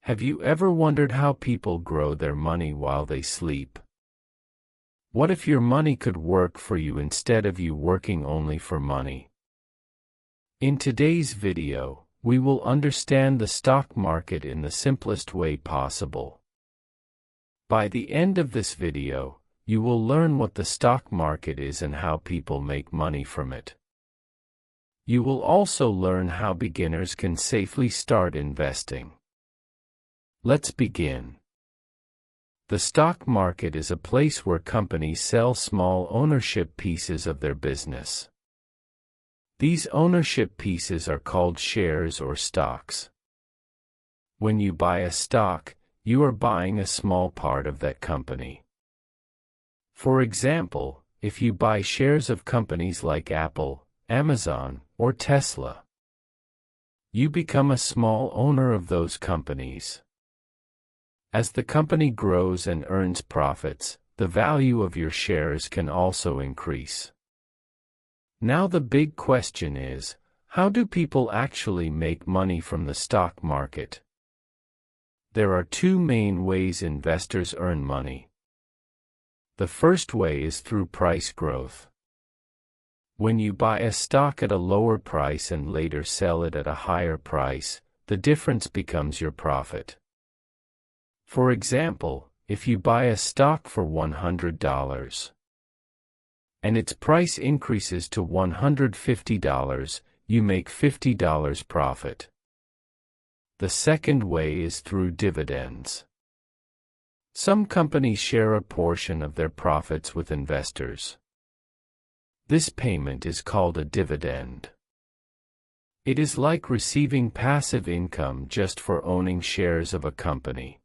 Have you ever wondered how people grow their money while they sleep? What if your money could work for you instead of you working only for money? In today's video, we will understand the stock market in the simplest way possible. By the end of this video, you will learn what the stock market is and how people make money from it. You will also learn how beginners can safely start investing. Let's begin. The stock market is a place where companies sell small ownership pieces of their business. These ownership pieces are called shares or stocks. When you buy a stock, you are buying a small part of that company. For example, if you buy shares of companies like Apple, Amazon, or Tesla, you become a small owner of those companies. As the company grows and earns profits, the value of your shares can also increase. Now the big question is, how do people actually make money from the stock market? There are two main ways investors earn money. The first way is through price growth. When you buy a stock at a lower price and later sell it at a higher price, the difference becomes your profit. For example, if you buy a stock for $100 and its price increases to $150, you make $50 profit. The second way is through dividends. Some companies share a portion of their profits with investors. This payment is called a dividend. It is like receiving passive income just for owning shares of a company.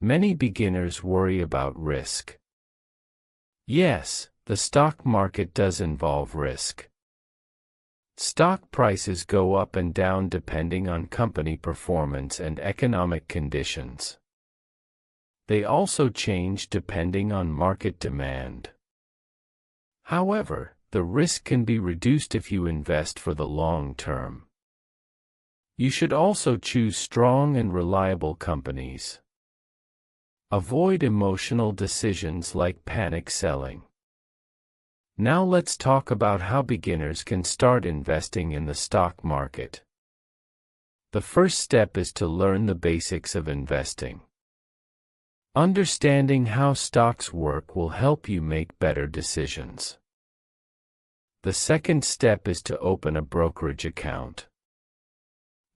Many beginners worry about risk. Yes, the stock market does involve risk. Stock prices go up and down depending on company performance and economic conditions. They also change depending on market demand. However, the risk can be reduced if you invest for the long term. You should also choose strong and reliable companies. Avoid emotional decisions like panic selling. Now let's talk about how beginners can start investing in the stock market. The first step is to learn the basics of investing. Understanding how stocks work will help you make better decisions. The second step is to open a brokerage account.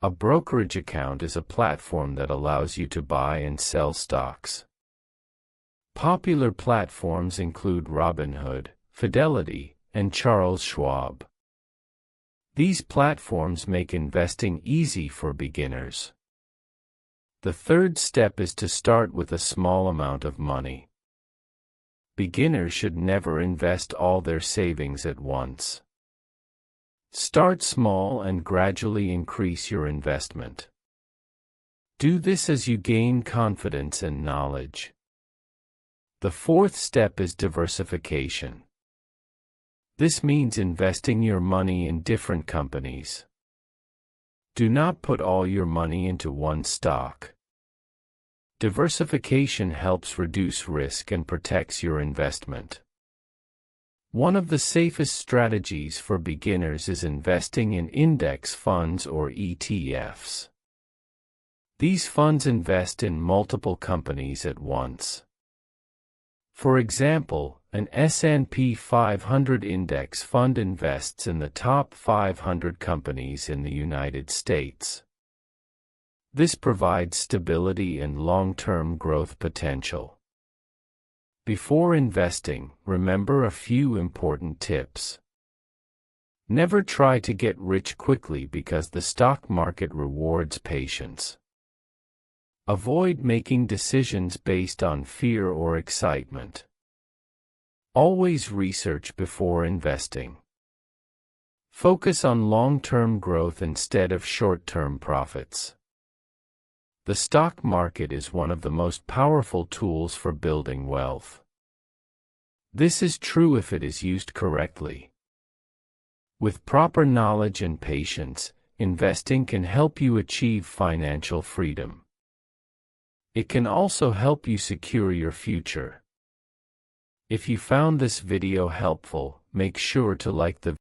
A brokerage account is a platform that allows you to buy and sell stocks. Popular platforms include Robinhood, Fidelity, and Charles Schwab. These platforms make investing easy for beginners. The third step is to start with a small amount of money. Beginners should never invest all their savings at once. Start small and gradually increase your investment. Do this as you gain confidence and knowledge. The fourth step is diversification. This means investing your money in different companies. Do not put all your money into one stock. Diversification helps reduce risk and protects your investment. One of the safest strategies for beginners is investing in index funds or ETFs. These funds invest in multiple companies at once. For example, an S&P 500 index fund invests in the top 500 companies in the United States. This provides stability and long-term growth potential. Before investing, remember a few important tips. Never try to get rich quickly because the stock market rewards patience. Avoid making decisions based on fear or excitement. Always research before investing. Focus on long-term growth instead of short-term profits. The stock market is one of the most powerful tools for building wealth. This is true if it is used correctly. With proper knowledge and patience, investing can help you achieve financial freedom. It can also help you secure your future. If you found this video helpful, make sure to like the